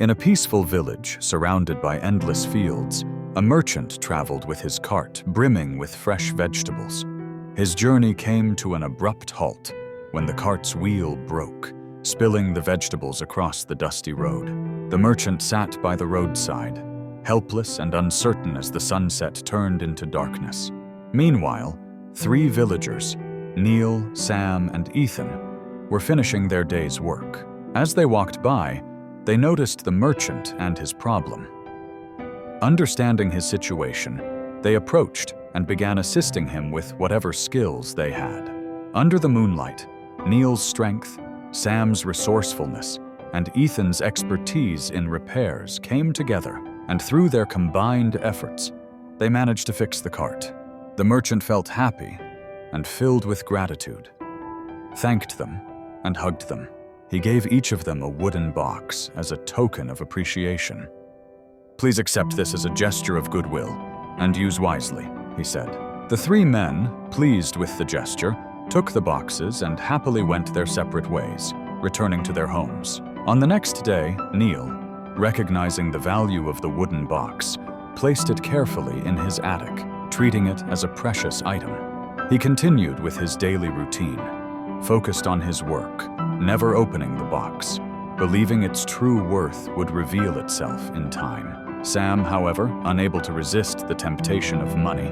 In a peaceful village surrounded by endless fields, a merchant traveled with his cart brimming with fresh vegetables. His journey came to an abrupt halt when the cart's wheel broke, spilling the vegetables across the dusty road. The merchant sat by the roadside, helpless and uncertain as the sunset turned into darkness. Meanwhile, 3 villagers, Neil, Sam, and Ethan, were finishing their day's work. As they walked by, they noticed the merchant and his problem. Understanding his situation, they approached and began assisting him with whatever skills they had. Under the moonlight, Neil's strength, Sam's resourcefulness, and Ethan's expertise in repairs came together, and through their combined efforts, they managed to fix the cart. The merchant felt happy and filled with gratitude, thanked them, and hugged them. He gave each of them a wooden box as a token of appreciation. "Please accept this as a gesture of goodwill and use wisely," he said. The 3 men, pleased with the gesture, took the boxes and happily went their separate ways, returning to their homes. On the next day, Neil, recognizing the value of the wooden box, placed it carefully in his attic, treating it as a precious item. He continued with his daily routine, focused on his work, never opening the box, believing its true worth would reveal itself in time. Sam, however, unable to resist the temptation of money,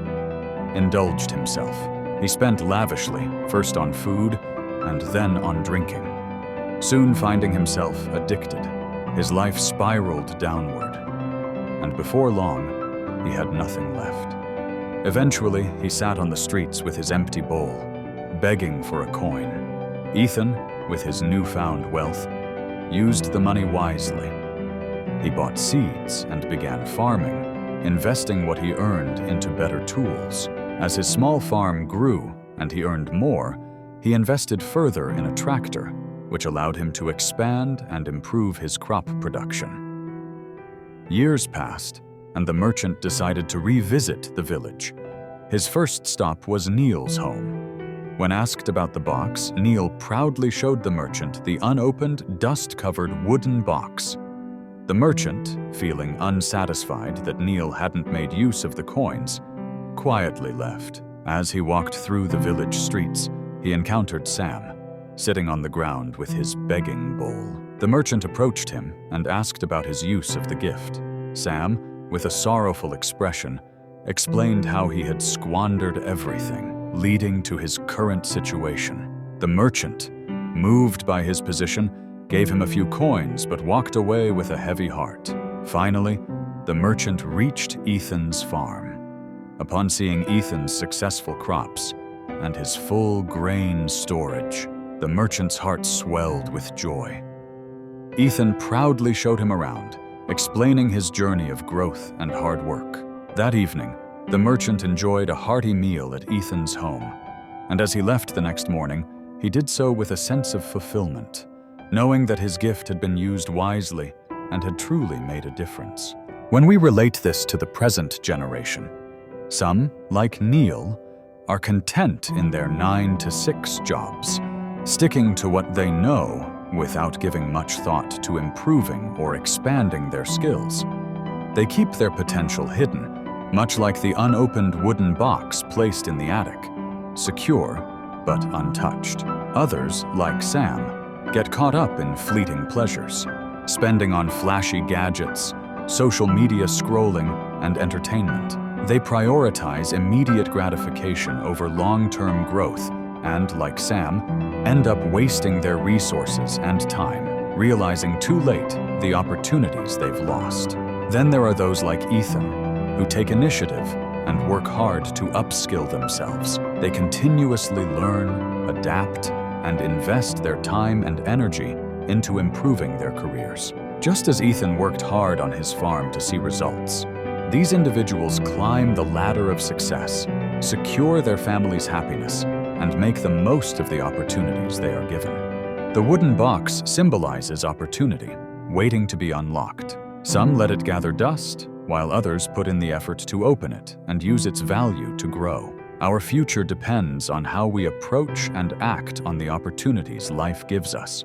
indulged himself. He spent lavishly, first on food and then on drinking. Soon finding himself addicted, his life spiraled downward, and before long, he had nothing left. Eventually, he sat on the streets with his empty bowl, begging for a coin. Ethan, with his newfound wealth, used the money wisely. He bought seeds and began farming, investing what he earned into better tools. As his small farm grew and he earned more, he invested further in a tractor, which allowed him to expand and improve his crop production. Years passed, and the merchant decided to revisit the village. His first stop was Neil's home. When asked about the box, Neil proudly showed the merchant the unopened, dust-covered wooden box. The merchant, feeling unsatisfied that Neil hadn't made use of the coins, quietly left. As he walked through the village streets, he encountered Sam, sitting on the ground with his begging bowl. The merchant approached him and asked about his use of the gift. Sam, with a sorrowful expression, explained how he had squandered everything, leading to his current situation. The merchant, moved by his position, gave him a few coins but walked away with a heavy heart. Finally, the merchant reached Ethan's farm. Upon seeing Ethan's successful crops and his full grain storage, the merchant's heart swelled with joy. Ethan proudly showed him around, explaining his journey of growth and hard work. That evening, the merchant enjoyed a hearty meal at Ethan's home, and as he left the next morning, he did so with a sense of fulfillment, knowing that his gift had been used wisely and had truly made a difference. When we relate this to the present generation, some, like Neil, are content in their 9-to-6 jobs, sticking to what they know without giving much thought to improving or expanding their skills. They keep their potential hidden, much like the unopened wooden box placed in the attic, secure but untouched. Others, like Sam, get caught up in fleeting pleasures, spending on flashy gadgets, social media scrolling, and entertainment. They prioritize immediate gratification over long-term growth and, like Sam, end up wasting their resources and time, realizing too late the opportunities they've lost. Then there are those like Ethan, who take initiative and work hard to upskill themselves. They continuously learn, adapt, and invest their time and energy into improving their careers. Just as Ethan worked hard on his farm to see results, these individuals climb the ladder of success, secure their family's happiness, and make the most of the opportunities they are given. The wooden box symbolizes opportunity, waiting to be unlocked. Some let it gather dust, while others put in the effort to open it and use its value to grow. Our future depends on how we approach and act on the opportunities life gives us.